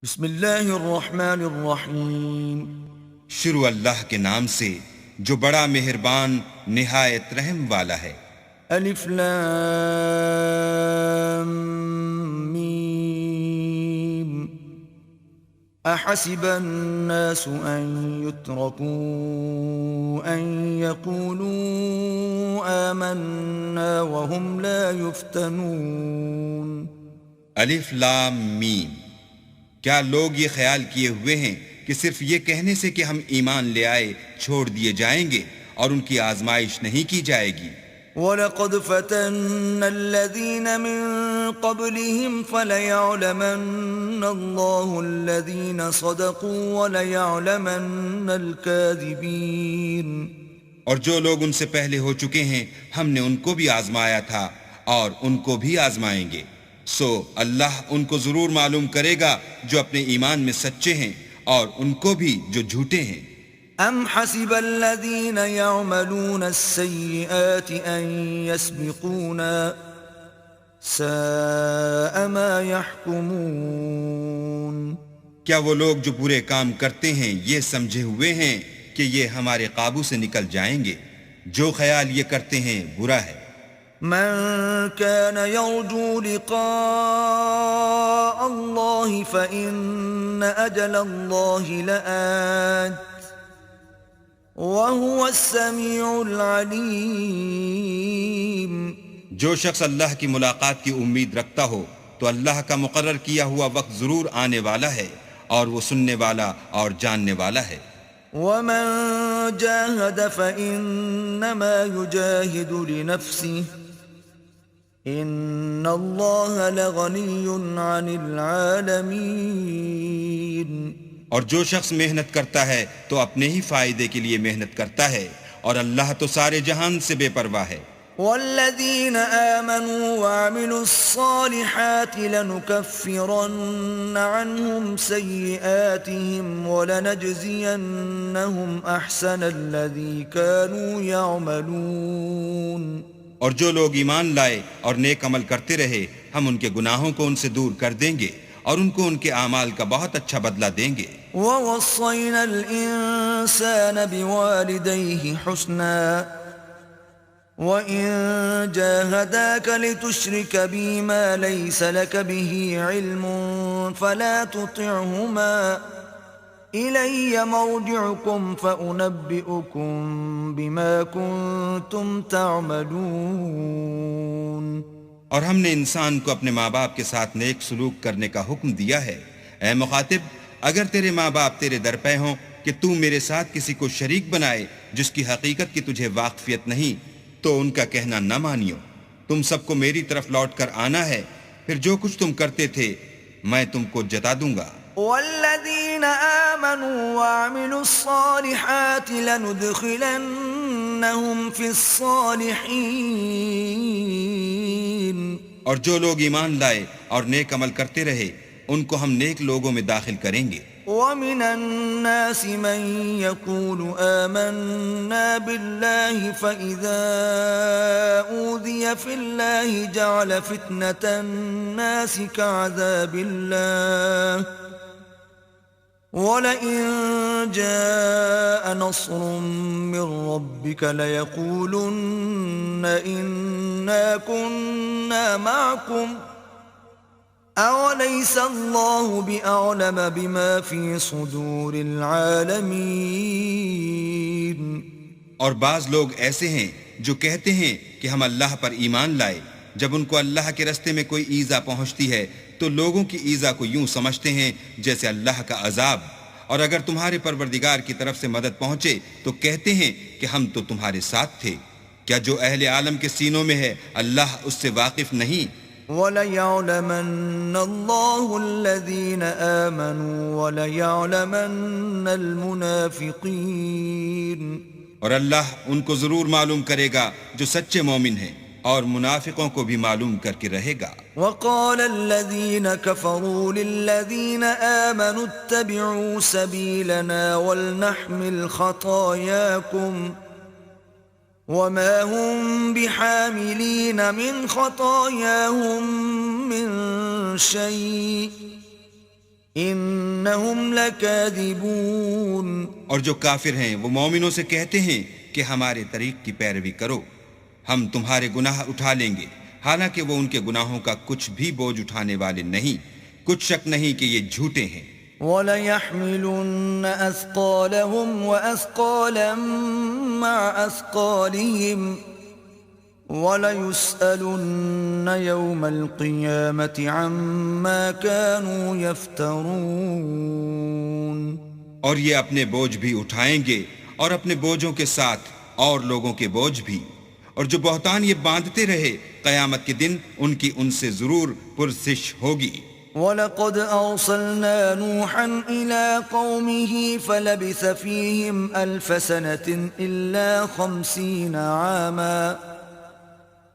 بسم اللہ الرحمن الرحیم۔ شروع اللہ کے نام سے جو بڑا مہربان نہایت رحم والا ہے۔ الف لام میم۔ احسب الناس ان يتركوا ان يقولوا آمنا وهم لا يفتنون۔ الف لام میم۔ کیا لوگ یہ خیال کیے ہوئے ہیں کہ صرف یہ کہنے سے کہ ہم ایمان لے آئے چھوڑ دیے جائیں گے اور ان کی آزمائش نہیں کی جائے گی؟ وَلَقَدْ فَتَنَّا الَّذِينَ مِن قَبْلِهِمْ فَلَيَعْلَمَنَّ اللَّهُ الَّذِينَ صَدَقُوا وَلَيَعْلَمَنَّ الْكَاذِبِينَ۔ اور جو لوگ ان سے پہلے ہو چکے ہیں ہم نے ان کو بھی آزمایا تھا اور ان کو بھی آزمائیں گے، سو اللہ ان کو ضرور معلوم کرے گا جو اپنے ایمان میں سچے ہیں اور ان کو بھی جو جھوٹے ہیں۔ ام حسب الذين يعملون السيئات ان يسبقونا ساء ما يحكمون۔ کیا وہ لوگ جو برے کام کرتے ہیں یہ سمجھے ہوئے ہیں کہ یہ ہمارے قابو سے نکل جائیں گے؟ جو خیال یہ کرتے ہیں برا ہے۔ من كان يرجو لقاء الله فإن أجل الله لآت وهو السميع العليم۔ جو شخص اللہ کی ملاقات کی امید رکھتا ہو تو اللہ کا مقرر کیا ہوا وقت ضرور آنے والا ہے اور وہ سننے والا اور جاننے والا ہے۔ ومن جاهد فإنما يجاهد لنفسه ان اللہ لغنی عن العالمین۔ اور جو شخص محنت کرتا ہے تو اپنے ہی فائدے کے لیے محنت کرتا ہے اور اللہ تو سارے جہان سے بے پرواہ ہے۔ والذین آمنوا وعملوا الصالحات لنکفرن عنهم سیئاتهم ولنجزینهم احسن الذی كانوا یعملون۔ اور جو لوگ ایمان لائے اور نیک عمل کرتے رہے ہم ان کے گناہوں کو ان سے دور کر دیں گے اور ان کو ان کے اعمال کا بہت اچھا بدلہ دیں گے۔ وَوَصَّيْنَا الْإِنسَانَ بِوَالِدَيْهِ حُسْنًا وَإِن جَاهَدَاكَ لِتُشْرِكَ بِي مَا لَيْسَ لَكَ بِهِ عِلْمٌ فَلَا تُطِعْهُمَا إِلَيَّ مَرْجِعُكُمْ فَأُنَبِّئُكُمْ بِمَا كُنْتُمْ تَعْمَلُونَ۔ اور ہم نے انسان کو اپنے ماں باپ کے ساتھ نیک سلوک کرنے کا حکم دیا ہے۔ اے مخاطب، اگر تیرے ماں باپ تیرے در پہ ہوں کہ تو میرے ساتھ کسی کو شریک بنائے جس کی حقیقت کی تجھے واقفیت نہیں تو ان کا کہنا نہ مانیو۔ تم سب کو میری طرف لوٹ کر آنا ہے، پھر جو کچھ تم کرتے تھے میں تم کو جتا دوں گا۔ والذین آمنوا وعملوا الصالحات لندخلنهم فی الصالحین۔ اور جو لوگ ایمان لائے اور نیک عمل کرتے رہے ان کو ہم نیک لوگوں میں داخل کریں گے۔ ومن الناس من يقول آمنا بالله فإذا أوذي في الله جعل فتنة الناس كعذاب الله ولئن جاء نصر من ربك ليقولن إنا كنا معكم أَوَلَيْسَ اللَّهُ بِأَعْلَمَ بِمَا فِي صُدُورِ الْعَالَمِينَ۔ اور بعض لوگ ایسے ہیں جو کہتے ہیں کہ ہم اللہ پر ایمان لائے، جب ان کو اللہ کے رستے میں کوئی ایذا پہنچتی ہے تو لوگوں کی ایذا کو یوں سمجھتے ہیں جیسے اللہ کا عذاب، اور اگر تمہارے پروردگار کی طرف سے مدد پہنچے تو کہتے ہیں کہ ہم تو تمہارے ساتھ تھے۔ کیا جو اہل عالم کے سینوں میں ہے اللہ اس سے واقف نہیں؟ وَلَيَعْلَمَنَّ اللَّهُ الَّذِينَ آمَنُوا وَلَيَعْلَمَنَّ الْمُنَافِقِينَ۔ اور اللہ ان کو ضرور معلوم کرے گا جو سچے مومن ہیں اور منافقوں کو بھی معلوم کر کے رہے گا۔ وَقَالَ الَّذِينَ كَفَرُوا لِلَّذِينَ آمَنُوا اتَّبِعُوا سَبِيلَنَا وَلْنَحْمِلْ خَطَايَاكُمْ وما هم بحاملين من خطاياهم من شيء إنهم لكاذبون. اور جو کافر ہیں وہ مومنوں سے کہتے ہیں کہ ہمارے طریق کی پیروی کرو، ہم تمہارے گناہ اٹھا لیں گے، حالانکہ وہ ان کے گناہوں کا کچھ بھی بوجھ اٹھانے والے نہیں، کچھ شک نہیں کہ یہ جھوٹے ہیں۔ وَلَيَحْمِلُنَّ أَثْقَالَهُمْ وَأَثْقَالًا مَّعَ أَثْقَالِهِمْ وَلَيُسْأَلُنَّ يَوْمَ الْقِيَامَةِ عَمَّا كَانُوا يَفْتَرُونَ۔ اور یہ اپنے بوجھ بھی اٹھائیں گے اور اپنے بوجھوں کے ساتھ اور لوگوں کے بوجھ بھی، اور جو بہتان یہ باندھتے رہے قیامت کے دن ان کی ان سے ضرور پرسش ہوگی۔ وَلَقَدْ أَرْسَلْنَا نُوحًا إِلَىٰ قَوْمِهِ فَلَبِثَ فِيهِمْ أَلْفَ سَنَةٍ إِلَّا 50 عَامًا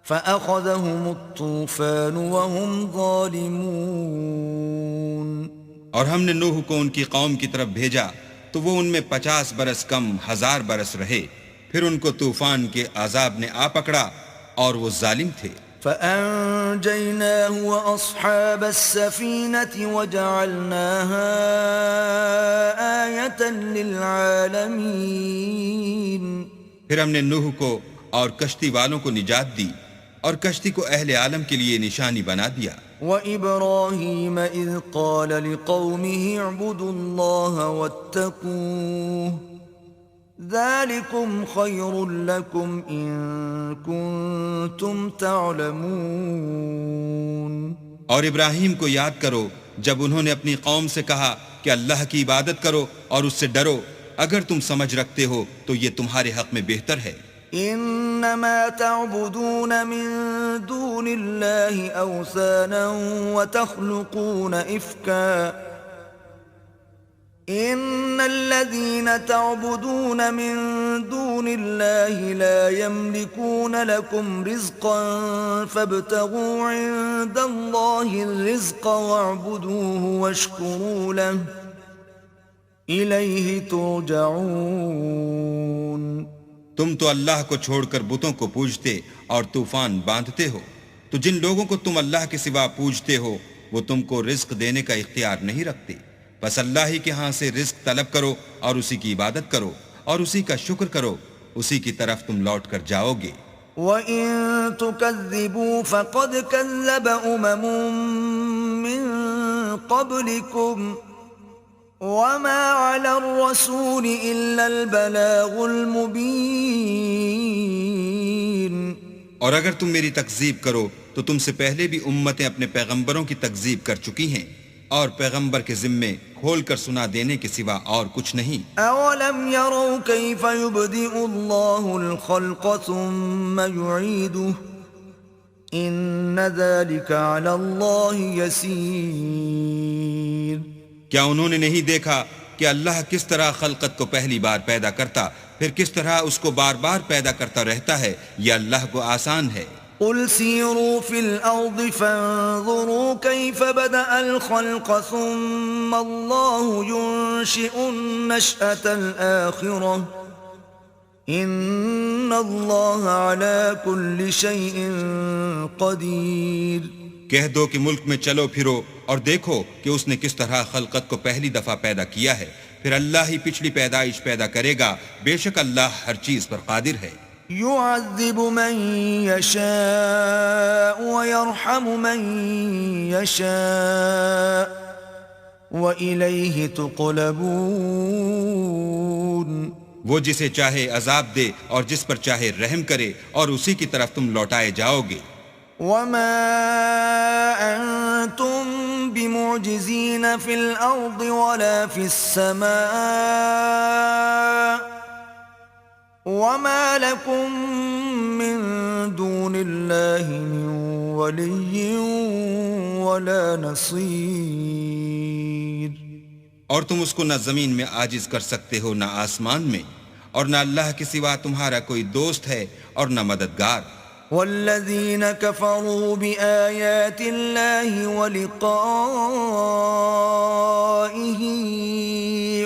فَأَخَذَهُمُ الطُّوفَانُ وَهُمْ ظَالِمُونَ۔ اور ہم نے نوح کو ان کی قوم کی طرف بھیجا تو وہ ان میں 50 برس کم 1000 برس رہے، پھر ان کو طوفان کے عذاب نے آ پکڑا اور وہ ظالم تھے۔ فَأَنجَيْنَاهُ وَأَصْحَابَ السَّفِينَةِ وَجَعَلْنَاهَا آيَةً لِّلْعَالَمِينَ۔ پھر ہم نے نوح کو اور کشتی والوں کو نجات دی اور کشتی کو اہل عالم کے لیے نشانی بنا دیا۔ وَإِبْرَاهِيمَ إِذْ قَالَ لِقَوْمِهِ اعْبُدُوا اللَّهَ وَاتَّقُوهُ ذَلِكُمْ خَيْرٌ لَكُمْ إِن كُنتُمْ تَعْلَمُونَ۔ اور ابراہیم کو یاد کرو جب انہوں نے اپنی قوم سے کہا کہ اللہ کی عبادت کرو اور اس سے ڈرو، اگر تم سمجھ رکھتے ہو تو یہ تمہارے حق میں بہتر ہے۔ انما تعبدون من دون الله اوثانا وتخلقون افكا ان الذين تعبدون من دون الله لا يملكون لكم رزقا فابتغوا عند الله الرزق واعبدوه واشكروا له اليه ترجعون۔ تم تو اللہ کو چھوڑ کر بتوں کو پوجتے اور طوفان باندھتے ہو، تو جن لوگوں کو تم اللہ کے سوا پوجتے ہو وہ تم کو رزق دینے کا اختیار نہیں رکھتے، بس اللہ ہی کے ہاں سے رزق طلب کرو اور اسی کی عبادت کرو اور اسی کا شکر کرو، اسی کی طرف تم لوٹ کر جاؤ گے۔ وَإِن تُكَذِّبُوا فَقَدْ كَذَّبَ أُمَمٌ مِّن قَبْلِكُمْ وَمَا عَلَى الرَّسُولِ إِلَّا الْبَلَاغُ الْمُبِينُ۔ اور اگر تم میری تکذیب کرو تو تم سے پہلے بھی امتیں اپنے پیغمبروں کی تکذیب کر چکی ہیں، اور پیغمبر کے ذمے کھول کر سنا دینے کے سوا اور کچھ نہیں۔ أَوَلَمْ يَرَوْا كَيْفَ يُبْدِئُ اللَّهُ الْخَلْقَ ثُمَّ يُعِيدُهُ إِنَّ ذَلِكَ عَلَى اللَّهِ يَسِيرٌ۔ کیا انہوں نے نہیں دیکھا کہ اللہ کس طرح خلقت کو پہلی بار پیدا کرتا پھر کس طرح اس کو بار بار پیدا کرتا رہتا ہے؟ یہ اللہ کو آسان ہے۔ قُلْ سِيرُوا فِي الْأَرْضِ فَانظُرُوا كَيْفَ بَدَأَ الْخَلْقَ ثُمَّ اللَّهُ يُنشِئُ النَّشْأَةَ الْآخِرَةَ إِنَّ اللَّهَ عَلَى كُلِّ شَيْءٍ قَدِيرٌ۔ کہہ دو کہ ملک میں چلو پھرو اور دیکھو کہ اس نے کس طرح خلقت کو پہلی دفعہ پیدا کیا ہے، پھر اللہ ہی پچھلی پیدائش پیدا کرے گا، بے شک اللہ ہر چیز پر قادر ہے۔ يعذب من يشاء ويرحم من يشاء وإليه تقلبون۔ وہ جسے چاہے عذاب دے اور جس پر چاہے رحم کرے اور اسی کی طرف تم لوٹائے جاؤ گے۔ وما أنتم بمعجزين في الأرض ولا في السماء وما لكم من دون الله من ولي ولا نصير۔ اور تم اس کو نہ زمین میں عاجز کر سکتے ہو نہ آسمان میں، اور نہ اللہ کے سوا تمہارا کوئی دوست ہے اور نہ مددگار۔ والذين كفروا بآيات الله ولقائه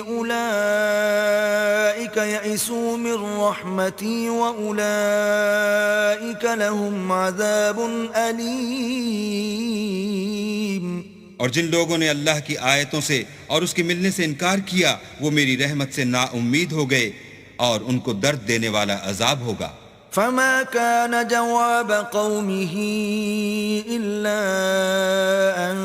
أولئك يئسوا من رحمتي وأولئك لهم عذاب أليم۔ اور جن لوگوں نے اللہ کی آیتوں سے اور اس کے ملنے سے انکار کیا وہ میری رحمت سے نا امید ہو گئے اور ان کو درد دینے والا عذاب ہوگا۔ فما كان جواب قومه إلا أن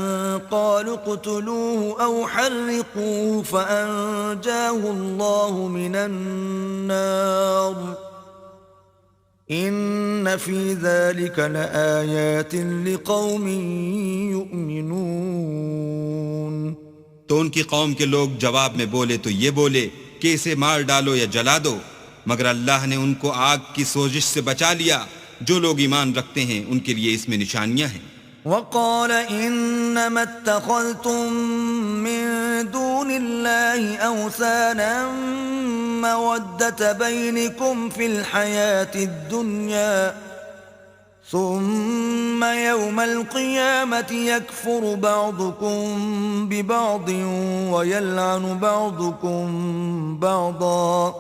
قالوا اقتلوه أو حرقوه فأنجاه الله من النار إن في ذلك لآيات لقوم يؤمنون۔ تو ان کی قوم کے لوگ جواب میں بولے تو یہ بولے کہ اسے مار ڈالو یا جلا دو، مگر اللہ نے ان کو آگ کی سوزش سے بچا لیا۔ جو لوگ ایمان رکھتے ہیں ان کے لیے اس میں نشانیاں ہیں۔ وقال إنما اتخذتم من دون الله أوثانا مودة بينكم في الحياة الدنيا ثم يوم القيامة يكفر بعضكم ببعض ويلعن بعضكم بعضا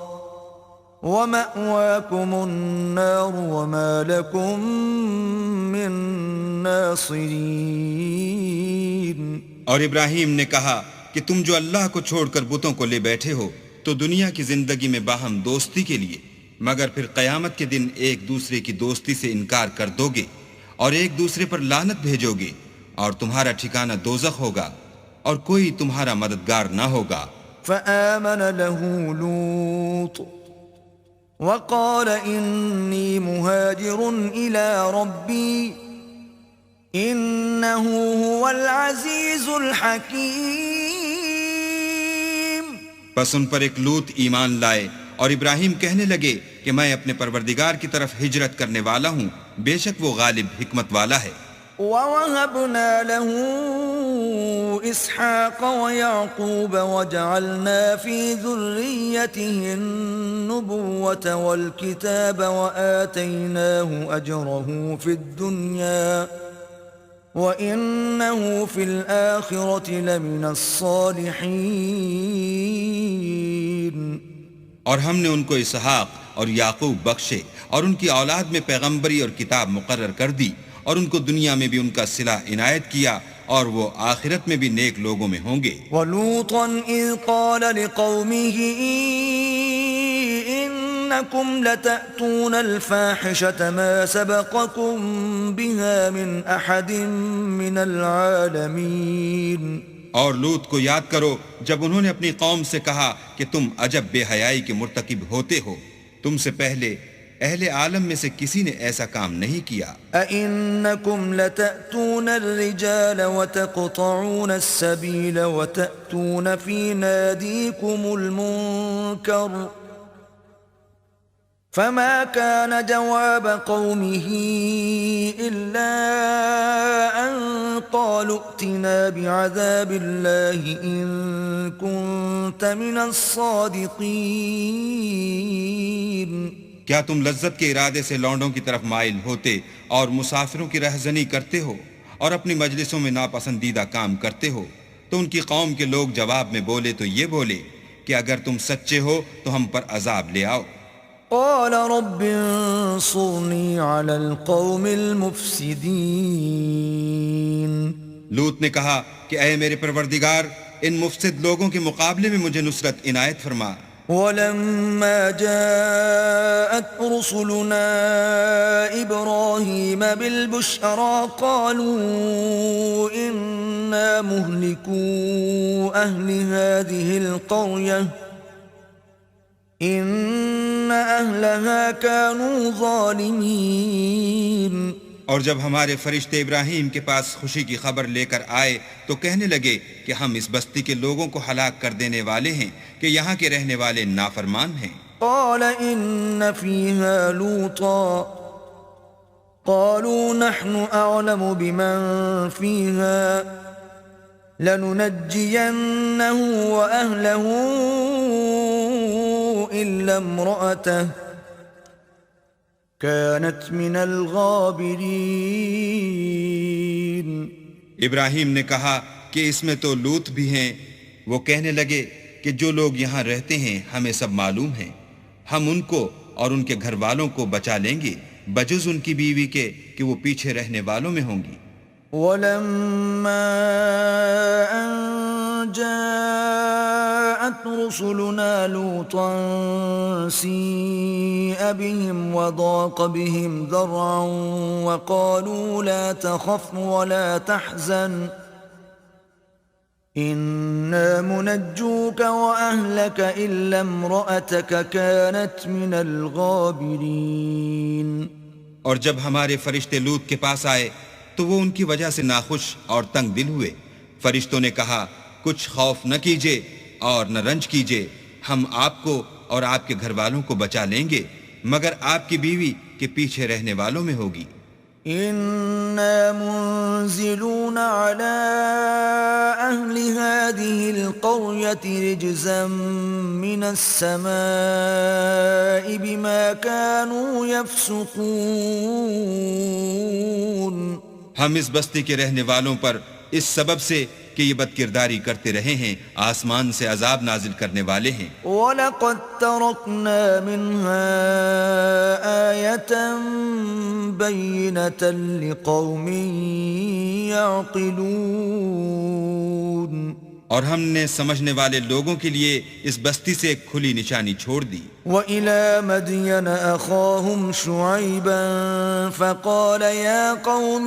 وَمَأْوَاكُمُ النَّارُ وَمَا لَكُمْ مِن نَاصِرِينَ۔ اور ابراہیم نے کہا کہ تم جو اللہ کو چھوڑ کر بتوں کو لے بیٹھے ہو تو دنیا کی زندگی میں باہم دوستی کے لیے، مگر پھر قیامت کے دن ایک دوسرے کی دوستی سے انکار کر دو گے اور ایک دوسرے پر لعنت بھیجو گے، اور تمہارا ٹھکانہ دوزخ ہوگا اور کوئی تمہارا مددگار نہ ہوگا۔ فآمن له لوط وقال إني مهاجر إلى ربي إنه هو العزيز الحكيم۔ پس ان پر ایک لوط ایمان لائے اور ابراہیم کہنے لگے کہ میں اپنے پروردگار کی طرف ہجرت کرنے والا ہوں، بے شک وہ غالب حکمت والا ہے۔ وَوَهَبْنَا لَهُ إِسْحَاقَ وَيَعْقُوبَ وَجَعَلْنَا فِي ذُرِّيَّتِهِ النُّبُوَّةَ وَالْكِتَابَ وَآتَيْنَاهُ أَجْرَهُ فِي الدُّنْيَا وَإِنَّهُ فِي الْآخِرَةِ لَمِنَ الصَّالِحِينَ۔ اور ہم نے ان کو اسحاق اور یعقوب بخشے اور ان کی اولاد میں پیغمبری اور کتاب مقرر کر دی، اور ان کو دنیا میں بھی ان کا صلہ عنایت کیا، اور وہ آخرت میں بھی نیک لوگوں میں ہوں گے۔ وَلُوطًا إِذْ قَالَ لِقَوْمِهِ إِنَّكُمْ لَتَأْتُونَ الْفَاحِشَةَ مَا سَبَقَكُمْ بِهَا مِنْ أَحَدٍ مِّنَ الْعَالَمِينَ۔ اور لوط کو یاد کرو جب انہوں نے اپنی قوم سے کہا کہ تم عجب بے حیائی کے مرتکب ہوتے ہو، تم سے پہلے اہل عالم میں سے کسی نے ایسا کام نہیں کیا۔ أَإِنَّكُمْ لَتَأْتُونَ الرِّجَالَ وَتَقْطَعُونَ السَّبِيلَ وَتَأْتُونَ فِي نَادِيكُمُ الْمُنكَرَ فَمَا كَانَ جَوَابَ قَوْمِهِ إِلَّا أَن قَالُوا ائْتِنَا بِعَذَابِ اللَّهِ إِن كُنتَ مِنَ الصَّادِقِينَ۔ کیا تم لذت کے ارادے سے لونڈوں کی طرف مائل ہوتے اور مسافروں کی رہزنی کرتے ہو اور اپنی مجلسوں میں ناپسندیدہ کام کرتے ہو؟ تو ان کی قوم کے لوگ جواب میں بولے تو یہ بولے کہ اگر تم سچے ہو تو ہم پر عذاب لے آؤ۔ قال رب انصرني على القوم المفسدين۔ لوط نے کہا کہ اے میرے پروردگار، ان مفسد لوگوں کے مقابلے میں مجھے نصرت عنایت فرما۔ ولما جاءت رسلنا إبراهيم بالبشرى قالوا إنا مهلكو أهل هذه القرية إن أهلها كانوا ظالمين۔ اور جب ہمارے فرشتے ابراہیم کے پاس خوشی کی خبر لے کر آئے تو کہنے لگے کہ ہم اس بستی کے لوگوں کو ہلاک کر دینے والے ہیں کہ یہاں کے رہنے والے نافرمان ہیں۔ قال إن فيها لوطا قالوا نحن أعلم بمن فيها لننجينه وأهله إلا امرأته كانت من الغابرين۔ ابراہیم نے کہا کہ اس میں تو لوط بھی ہیں۔ وہ کہنے لگے کہ جو لوگ یہاں رہتے ہیں ہمیں سب معلوم ہیں، ہم ان کو اور ان کے گھر والوں کو بچا لیں گے بجز ان کی بیوی کے کہ وہ پیچھے رہنے والوں میں ہوں گی۔ ولما أن جاءت رسلنا لوطا سيء بهم وضاق بهم ذرعا وقالوا لا تخف ولا تحزن إنا منجوك وأهلك إلا امرأتك كانت من الغابرين. اور جب ہمارے فرشتے لوط کے پاس آئے تو وہ ان کی وجہ سے ناخوش اور تنگ دل ہوئے. فرشتوں نے کہا کچھ خوف نہ کیجیے اور نہ رنج کیجیے، ہم آپ کو اور آپ کے گھر والوں کو بچا لیں گے مگر آپ کی بیوی کے پیچھے رہنے والوں میں ہوگی. إنا منزلون على أهل هذه القرية رجزا من السماء بما كانوا يفسقون. ہم اس بستی کے رہنے والوں پر اس سبب سے کہ یہ بدکرداری کرتے رہے ہیں آسمان سے عذاب نازل کرنے والے ہیں. وَلَقَدْ تَرَكْنَا مِنْهَا آيَةً بَيِّنَةً لِقَوْمٍ يَعْقِلُونَ. اور ہم نے سمجھنے والے لوگوں کے لیے اس بستی سے ایک کھلی نشانی چھوڑ دی. وَإِلَى مَدْيَنَ أَخَاهُمْ شُعَيْبًا فَقَالَ يَا قَوْمِ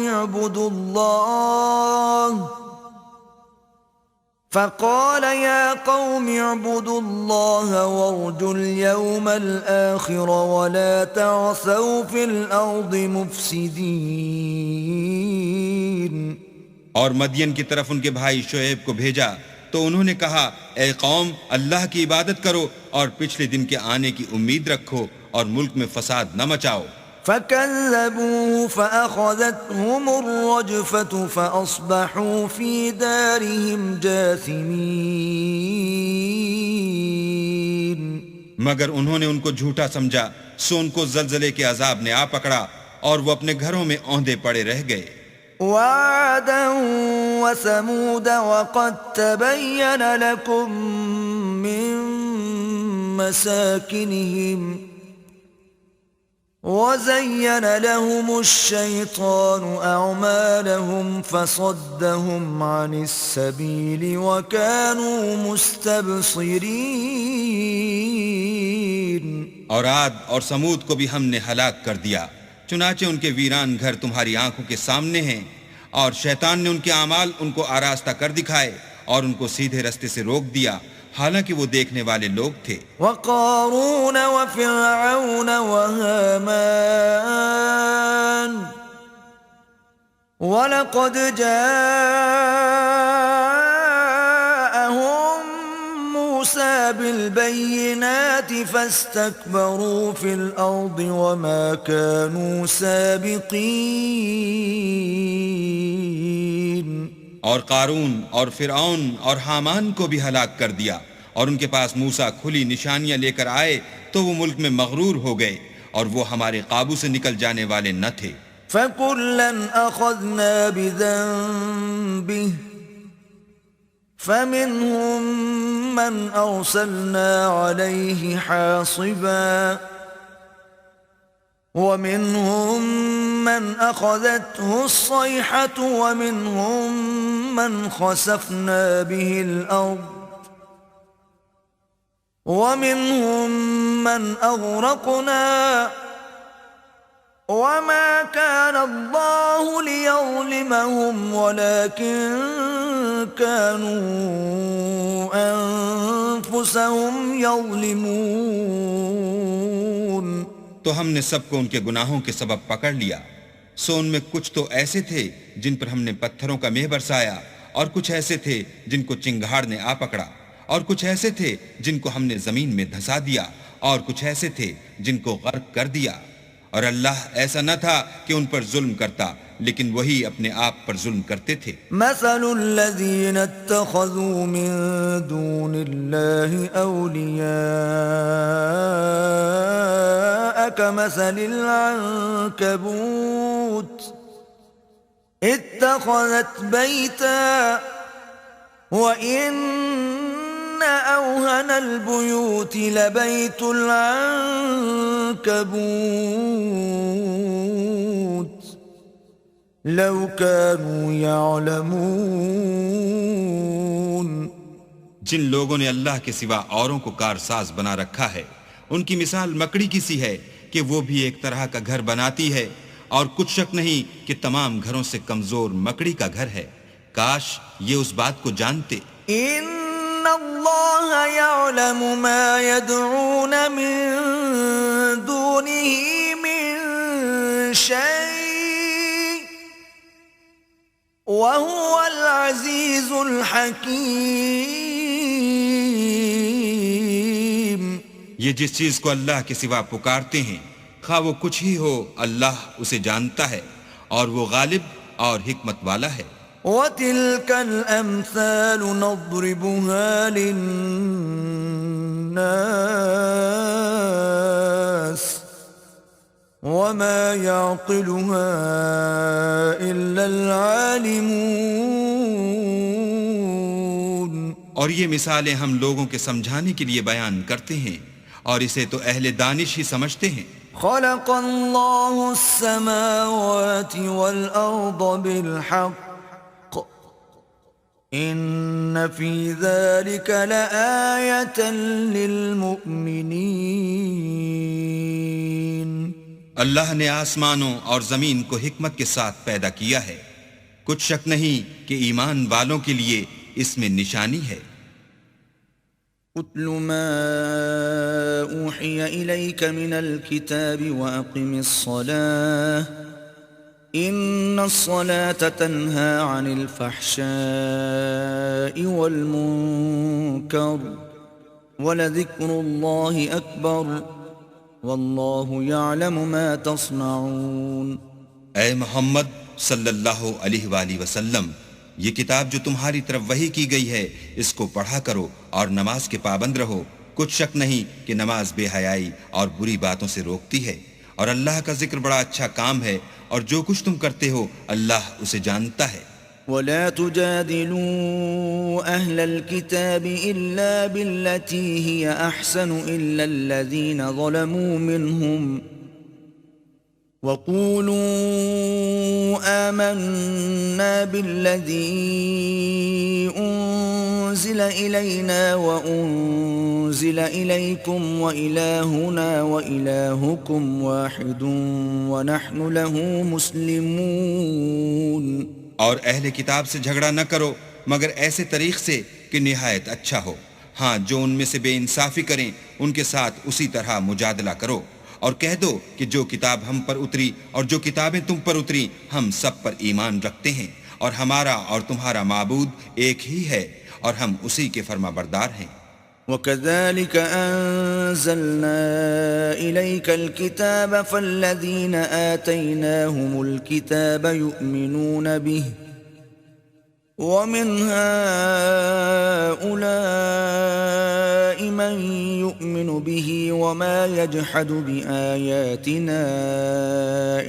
اعْبُدُوا اللَّهَ وَارْجُوا الْيَوْمَ الْآخِرَ وَلَا تَعْثَوْا فِي الْأَرْضِ مُفْسِدِينَ. اور مدین کی طرف ان کے بھائی شعیب کو بھیجا تو انہوں نے کہا اے قوم اللہ کی عبادت کرو اور پچھلے دن کے آنے کی امید رکھو اور ملک میں فساد نہ مچاؤ. فَكَذَّبُوهُ فَأَخَذَتْهُمُ الرَّجْفَةُ فَأَصْبَحُوا فِي دَارِهِمْ جَاثِمِينَ. مگر انہوں نے ان کو جھوٹا سمجھا سو ان کو زلزلے کے عذاب نے آ پکڑا اور وہ اپنے گھروں میں اوندے پڑے رہ گئے. وَعَادًا وَثَمُودَ وَقَدْ تَبَيَّنَ لَكُم مِّن مَّسَاكِنِهِمْ وَزَيَّنَ لَهُمُ الشَّيْطَانُ أَعْمَالَهُمْ فَصَدَّهُمْ عَنِ السَّبِيلِ وَكَانُوا مُسْتَبْصِرِينَ. اور عاد اور سمود کو بھی ہم نے ہلاک کر دیا، چنانچہ ان کے ویران گھر تمہاری آنکھوں کے سامنے ہیں، اور شیطان نے ان کے اعمال ان کو آراستہ کر دکھائے اور ان کو سیدھے رستے سے روک دیا حالانکہ وہ دیکھنے والے لوگ تھے. وَقَارُونَ وَفِرْعَوْنَ وَهَامَانَ وَلَقَدْ جَاءَهُم مُوسَى بِالْبَيِّنَاتِ فَاسْتَكْبَرُوا فِي الْأَرْضِ وَمَا كَانُوا سَابِقِينَ. اور قارون اور فرعون اور حامان کو بھی ہلاک کر دیا، اور ان کے پاس موسیٰ کھلی نشانیاں لے کر آئے تو وہ ملک میں مغرور ہو گئے اور وہ ہمارے قابو سے نکل جانے والے نہ تھے. فَكُلًّا أَخَذْنَا بِذَنبِهِ فَمِنْهُمْ مَنْ أَرْسَلْنَا عَلَيْهِ حَاصِبًا وَمِنْهُمْ مَنْ أَخَذَتْهُ الصَّيْحَةُ وَمِنْهُمْ مَنْ خَسَفْنَا بِهِ الْأَرْضَ وَمِنْهُمْ مَنْ أَغْرَقْنَا وَمَا كَانَ اللَّهُ لِيَظْلِمَهُمْ وَلَكِنْ كَانُوا أَنفُسَهُمْ يَظْلِمُونَ. تو ہم نے سب کو ان کے گناہوں کے سبب پکڑ لیا، سو ان میں کچھ تو ایسے تھے جن پر ہم نے پتھروں کا مہ برسایا، اور کچھ ایسے تھے جن کو چنگھاڑ نے آ پکڑا، اور کچھ ایسے تھے جن کو ہم نے زمین میں دھسا دیا، اور کچھ ایسے تھے جن کو غرق کر دیا. اور اللہ ایسا نہ تھا کہ ان پر ظلم کرتا، لیکن وہی اپنے آپ پر ظلم کرتے تھے. مثل الذين اتخذوا من دون الله أولياء كمثل العنكبوت اتخذت بيتا وإن أوهن البيوت لبيت العنكبوت لو كانوا يعلمون جن لوگوں نے اللہ کے سوا اوروں کو کارساز بنا رکھا ہے ان کی مثال مکڑی کی سی ہے کہ وہ بھی ایک طرح کا گھر بناتی ہے اور کچھ شک نہیں کہ تمام گھروں سے کمزور مکڑی کا گھر ہے. کاش یہ اس بات کو جانتے. ان اللہ یعلم ما يدعون من دونه من شيء وهو العزیز الحکیم. یہ جس چیز کو اللہ کے سوا پکارتے ہیں خواہ وہ کچھ ہی ہو اللہ اسے جانتا ہے اور وہ غالب اور حکمت والا ہے. وَتِلْكَ الْأَمْثَالُ نَضْرِبُهَا لِلنَّاسِ وَمَا يَعْقِلُهَا إِلَّا الْعَالِمُونَ. اور یہ مثالیں ہم لوگوں کے سمجھانے کے لیے بیان کرتے ہیں اور اسے تو اہل دانش ہی سمجھتے ہیں. خلق اللہ السماوات والارض بالحق ان فی ذلك لآیة للمؤمنین. اللہ نے آسمانوں اور زمین کو حکمت کے ساتھ پیدا کیا ہے. کچھ شک نہیں کہ ایمان والوں کے لیے اس میں نشانی ہے. اتل ما اوحی الیک من الكتاب واقم الصلاة ان الصلاة تنہى عن الفحشاء والمنکر ولذکر اللہ اکبر واللہ یعلم ما تصنعون. اے محمد صلی اللہ علیہ وآلہ وسلم، یہ کتاب جو تمہاری طرف وحی کی گئی ہے اس کو پڑھا کرو اور نماز کے پابند رہو. کچھ شک نہیں کہ نماز بے حیائی اور بری باتوں سے روکتی ہے اور اللہ کا ذکر بڑا اچھا کام ہے اور جو کچھ تم کرتے ہو اللہ اسے جانتا ہے. ولا تجادلوا أهل الكتاب إلا بالتي هي أحسن إلا الذين ظلموا منهم وقولوا آمنا بالذي أنزل إلينا وأنزل إليكم وإلهنا وإلهكم واحد ونحن له مسلمون. اور اہل کتاب سے جھگڑا نہ کرو مگر ایسے طریق سے کہ نہایت اچھا ہو. ہاں جو ان میں سے بے انصافی کریں ان کے ساتھ اسی طرح مجادلہ کرو اور کہہ دو کہ جو کتاب ہم پر اتری اور جو کتابیں تم پر اتری ہم سب پر ایمان رکھتے ہیں اور ہمارا اور تمہارا معبود ایک ہی ہے اور ہم اسی کے فرما بردار ہیں. وَكَذَلِكَ أَنزَلْنَا إِلَيْكَ الْكِتَابَ فَالَّذِينَ آتَيْنَاهُمُ الْكِتَابَ يُؤْمِنُونَ بِهِ وَمِنْ هَؤُلَاءِ مَنْ يُؤْمِنُ بِهِ وَمَا يَجْحَدُ بِآيَاتِنَا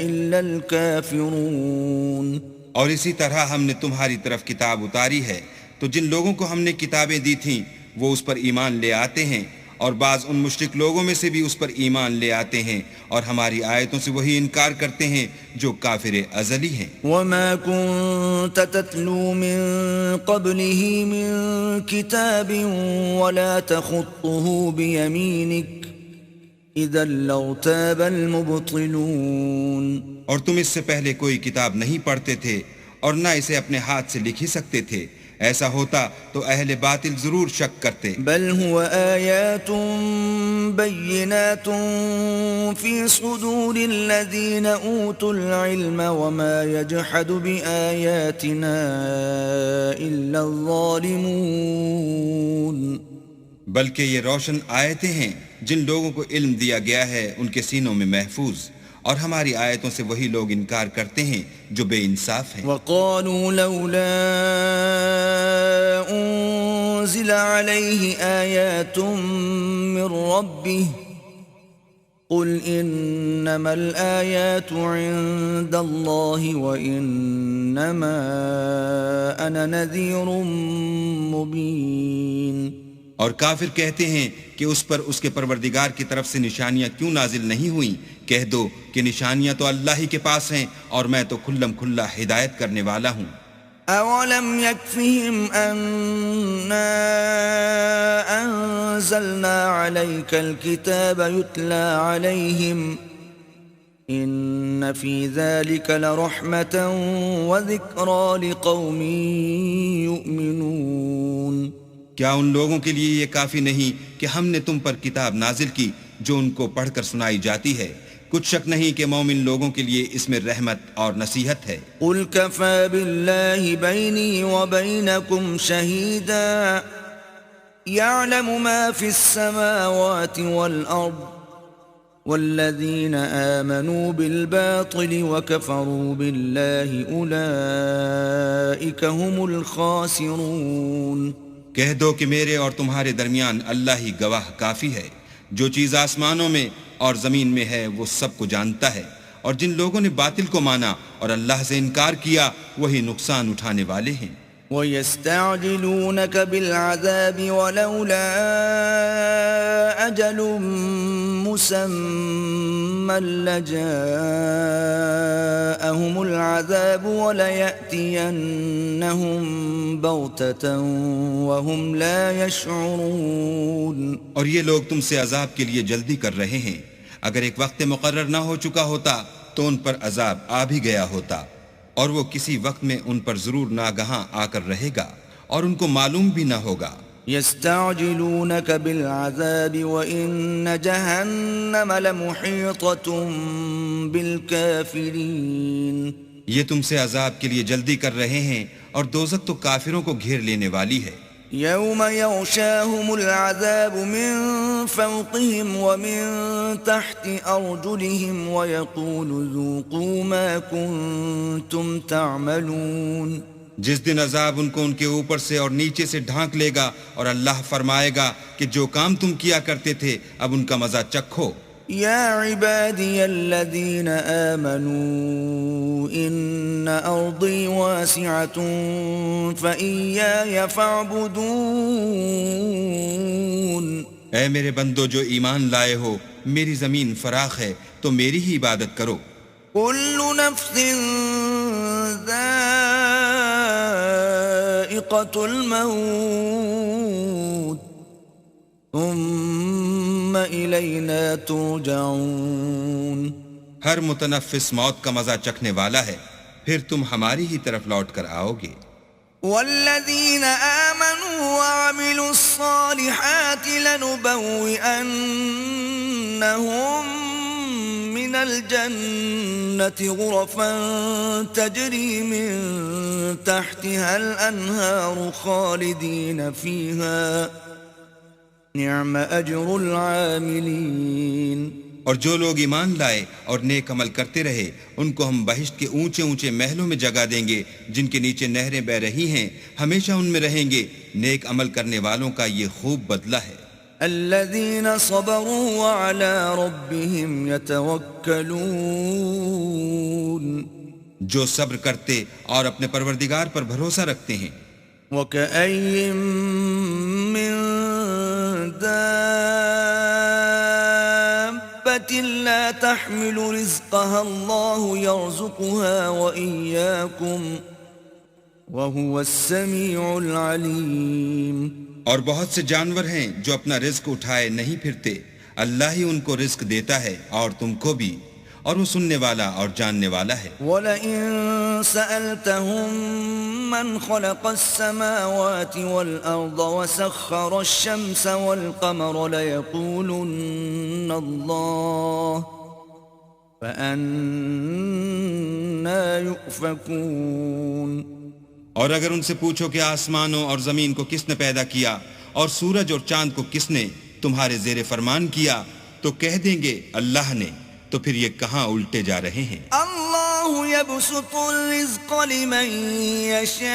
إِلَّا الْكَافِرُونَ. اور اسی طرح ہم نے تمہاری طرف کتاب اتاری ہے تو جن لوگوں کو ہم نے کتابیں دی تھیں وہ اس پر ایمان لے آتے ہیں اور بعض ان مشرک لوگوں میں سے بھی اس پر ایمان لے آتے ہیں اور ہماری آیتوں سے وہی انکار کرتے ہیں جو کافر ازلی ہیں. وَمَا كُنْتَ تَتْلُو مِن قَبْلِهِ مِن كِتَابٍ وَلَا تَخُطُّهُ بِيَمِينِكَ إِذًا لَّارْتَابَ الْمُبْطِلُونَ. اور تم اس سے پہلے کوئی کتاب نہیں پڑھتے تھے اور نہ اسے اپنے ہاتھ سے لکھ ہی سکتے تھے. ایسا ہوتا تو اہل باطل ضرور شک کرتے. بل هو آیات بینات فی صدور الذین اوتوا العلم وما یجحد بآیاتنا الا الظالمون. بلکہ یہ روشن آیتیں ہیں جن لوگوں کو علم دیا گیا ہے ان کے سینوں میں محفوظ اور ہماری آیتوں سے وہی لوگ انکار کرتے ہیں جو بے انصاف ہیں. وَقَالُوا لَوْلَا أُنزِلَ عَلَيْهِ آيَاتٌ مِّن رَّبِّهِ قُلْ إِنَّمَا الْآيَاتُ عِندَ اللَّهِ وَإِنَّمَا أَنَا نَذِيرٌ مُّبِينٌ. اور کافر کہتے ہیں کہ اس پر اس کے پروردگار کی طرف سے نشانیاں کیوں نازل نہیں ہوئیں، کہہ دو کہ نشانیاں تو اللہ ہی کے پاس ہیں اور میں تو کھلم کھلا ہدایت کرنے والا ہوں۔ أَوَلَمْ يَكْفِهِمْ أَنَّا أَنزَلْنَا عَلَيْكَ الْكِتَابَ يُتْلَى عَلَيْهِمْ إِنَّ فِي ذَلِكَ لَرَحْمَةً وَذِكْرَى لِقَوْمٍ يُؤْمِنُونَ۔ کیا ان لوگوں کے لیے یہ کافی نہیں کہ ہم نے تم پر کتاب نازل کی جو ان کو پڑھ کر سنائی جاتی ہے؟ کچھ شک نہیں کہ مومن لوگوں کے لیے اس میں رحمت اور نصیحت ہے۔ قُلْ كَفَى بِاللَّهِ بَيْنِي وَبَيْنَكُمْ شَهِيدًا يَعْلَمُ مَا فِي السَّمَاوَاتِ وَالْأَرْضِ وَالَّذِينَ آمَنُوا بِالْبَاطِلِ وَكَفَرُوا بِاللَّهِ أُولَئِكَ هُمُ الْخَاسِرُونَ۔ کہہ دو کہ میرے اور تمہارے درمیان اللہ ہی گواہ کافی ہے، جو چیز آسمانوں میں اور زمین میں ہے وہ سب کو جانتا ہے، اور جن لوگوں نے باطل کو مانا اور اللہ سے انکار کیا وہی نقصان اٹھانے والے ہیں۔ وَيَسْتَعْجِلُونَكَ بِالْعَذَابِ وَلَوْلَا أَجَلٌ مُّسَمًّى لَّجَاءَهُمُ الْعَذَابُ وَلَيَأْتِيَنَّهُم بَغْتَةً وَهُمْ لَا يَشْعُرُونَ۔ اور یہ لوگ تم سے عذاب کے لیے جلدی کر رہے ہیں، اگر ایک وقت مقرر نہ ہو چکا ہوتا تو ان پر عذاب آ بھی گیا ہوتا، اور وہ کسی وقت میں ان پر ضرور ناگہاں آ کر رہے گا اور ان کو معلوم بھی نہ ہوگا۔ يستعجلونك بالعذاب وإن جهنم لمحيطة بالكافرين۔ یہ تم سے عذاب کے لیے جلدی کر رہے ہیں اور دوزخ تو کافروں کو گھیر لینے والی ہے۔ يوم يغشاهم العذاب من فوقهم ومن تحت أرجلهم ويقول ذوقوا ما كنتم تعملون۔ جس دن عذاب ان کو ان کے اوپر سے اور نیچے سے ڈھانک لے گا اور اللہ فرمائے گا کہ جو کام تم کیا کرتے تھے اب ان کا مزہ چکھو۔ يا عبادي الذين آمنوا إن أرضي واسعة فإياي فاعبدون۔ اے میرے بندو جو ایمان لائے ہو، میری زمین فراخ ہے تو میری ہی عبادت کرو۔ كل نفس ذائقة الموت ثم إلينا ترجعون۔ ہر متنفس موت کا مزہ چکھنے والا ہے، پھر تم ہماری ہی طرف لوٹ کر آؤ گے۔ والذين آمنوا وعملوا الصالحات لنبوئنهم من الجنة غرفا تجري من تحتها الأنهار خالدين فيها نعم أجر العاملين۔ اور جو لوگ ایمان لائے اور نیک عمل کرتے رہے ان کو ہم بہشت کے اونچے اونچے محلوں میں جگہ دیں گے جن کے نیچے نہریں بہ رہی ہیں، ہمیشہ ان میں رہیں گے۔ نیک عمل کرنے والوں کا یہ خوب بدلہ ہے۔ الذين صبروا وعلى ربهم يتوكلون۔ جو صبر کرتے اور اپنے پروردگار پر بھروسہ رکھتے ہیں۔ وكأي من دابة لا تحمل رزقها الله يرزقها وإياكم وهو السميع العليم۔ اور بہت سے جانور ہیں جو اپنا رزق اٹھائے نہیں پھرتے، اللہ ہی ان کو رزق دیتا ہے اور تم کو بھی، اور وہ سننے والا اور جاننے والا ہے۔ وَلَئِن سَأَلْتَهُم مَّنْ خَلَقَ السَّمَاوَاتِ وَالْأَرْضَ وَسَخَّرَ الشَّمْسَ وَالْقَمَرَ لَيَقُولُنَّ اللَّهُ فَأَنَّىٰ يُؤْفَكُونَ۔ اور اگر ان سے پوچھو کہ آسمانوں اور زمین کو کس نے پیدا کیا اور سورج اور چاند کو کس نے تمہارے زیر فرمان کیا تو کہہ دیں گے اللہ نے، تو پھر یہ کہاں الٹے جا رہے ہیں۔ اللہ یبسط الرزق لمن یشاء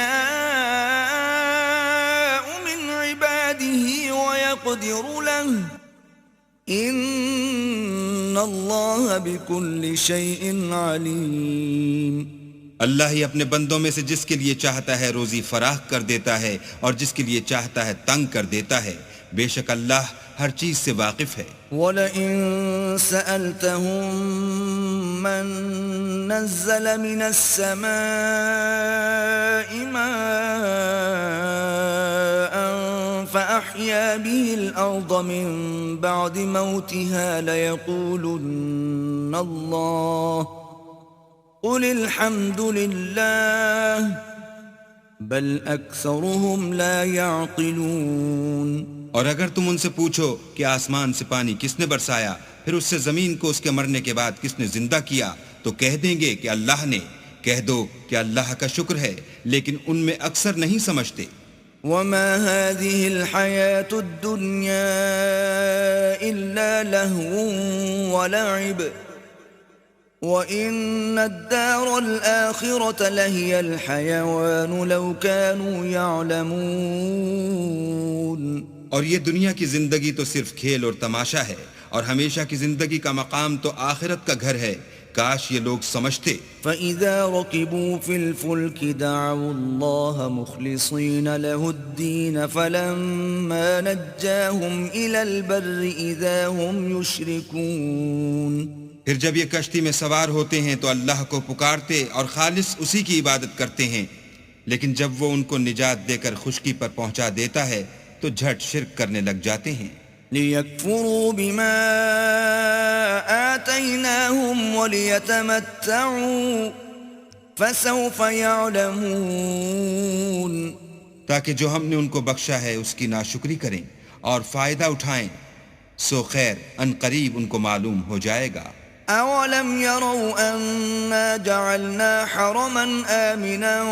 من عباده ويقدر له ان اللہ بكل شیء علیم۔ اللہ ہی اپنے بندوں میں سے جس کے لیے چاہتا ہے روزی فراخ کر دیتا ہے اور جس کے لیے چاہتا ہے تنگ کر دیتا ہے، بے شک اللہ ہر چیز سے واقف ہے۔ وَلَئِن سَأَلْتَهُم مَّن نَّزَّلَ مِنَ السَّمَاءِ مَاءً فَأَحْيَا بِهِ الْأَرْضَ مِن بَعْدِ مَوْتِهَا لَيَقُولُنَّ اللَّهُ قُلِ الْحَمْدُ لِلَّهِ بل اکثرهم لا يعقلون۔ اور اگر تم ان سے پوچھو کہ آسمان سے پانی کس نے برسایا، پھر اس سے زمین کو اس کے مرنے کے بعد کس نے زندہ کیا، تو کہہ دیں گے کہ اللہ نے۔ کہہ دو کہ اللہ کا شکر ہے، لیکن ان میں اکثر نہیں سمجھتے۔ وما هذه الحياة الدنيا إلا لهو ولعب وَإِنَّ الدَّارَ الْآخِرَةَ لَهِيَ الْحَيَوَانُ لَوْ كَانُوا يَعْلَمُونَ۔ اور یہ دنیا کی زندگی تو صرف کھیل اور تماشا ہے، اور ہمیشہ کی زندگی کا مقام تو آخرت کا گھر ہے، کاش یہ لوگ سمجھتے۔ فَإِذَا رَكِبُوا فِي الْفُلْكِ دَعَوُا اللَّهَ مُخْلِصِينَ لَهُ الدِّينَ فَلَمَّا نَجَّاهُمْ إِلَى الْبَرِّ إِذَا هُمْ يُشْرِكُونَ۔ پھر جب یہ کشتی میں سوار ہوتے ہیں تو اللہ کو پکارتے اور خالص اسی کی عبادت کرتے ہیں، لیکن جب وہ ان کو نجات دے کر خشکی پر پہنچا دیتا ہے تو جھٹ شرک کرنے لگ جاتے ہیں۔ لِيَكْفُرُوا بِمَا آتَيْنَاهُمْ وَلِيَتَمَتَّعُوا فَسَوْفَ يَعْلَمُونَ۔ تاکہ جو ہم نے ان کو بخشا ہے اس کی ناشکری کریں اور فائدہ اٹھائیں، سو خیر ان قریب ان کو معلوم ہو جائے گا۔ أَوَلَمْ يَرَوْا أَنَّا جَعَلْنَا حَرَمًا آمِنًا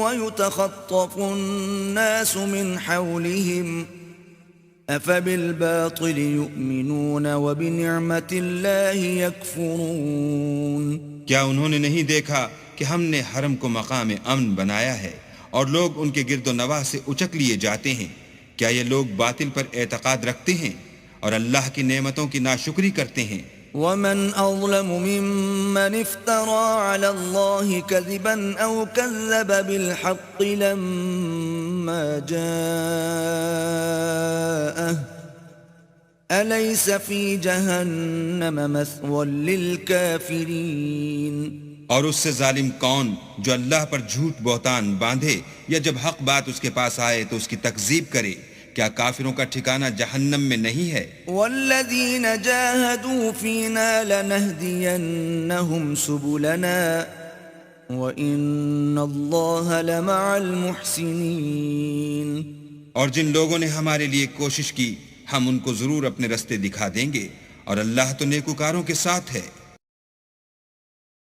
وَيُتَخَطَّفُ النَّاسُ مِنْ حَوْلِهِمْ أَفَبِالْبَاطِلِ يُؤْمِنُونَ وَبِنِعْمَةِ اللَّهِ يَكْفُرُونَ۔ کیا انہوں نے نہیں دیکھا کہ ہم نے حرم کو مقام امن بنایا ہے اور لوگ ان کے گرد و نواح سے اچک لیے جاتے ہیں؟ کیا یہ لوگ باطل پر اعتقاد رکھتے ہیں اور اللہ کی نعمتوں کی ناشکری کرتے ہیں؟ وَمَنْ أَظْلَمُ مِمَّنِ افْتَرَى عَلَى اللَّهِ كَذِبًا أَوْ كَذَّبَ بِالْحَقِّ لَمَّا جَاءَهُ أَلَيْسَ فِي جَهَنَّمَ مَثْوًى لِلْكَافِرِينَ۔ اور اس سے ظالم کون جو اللہ پر جھوٹ بہتان باندھے یا جب حق بات اس کے پاس آئے تو اس کی تکذیب کرے؟ کیا کافروں کا ٹھکانہ جہنم میں نہیں ہے؟ والذین جاہدوا فینا لنہدینہم سبلنا وَإِنَّ اللَّهَ لَمَعَ الْمُحْسِنِينَ۔ اور جن لوگوں نے ہمارے لیے کوشش کی ہم ان کو ضرور اپنے رستے دکھا دیں گے، اور اللہ تو نیکوکاروں کے ساتھ ہے۔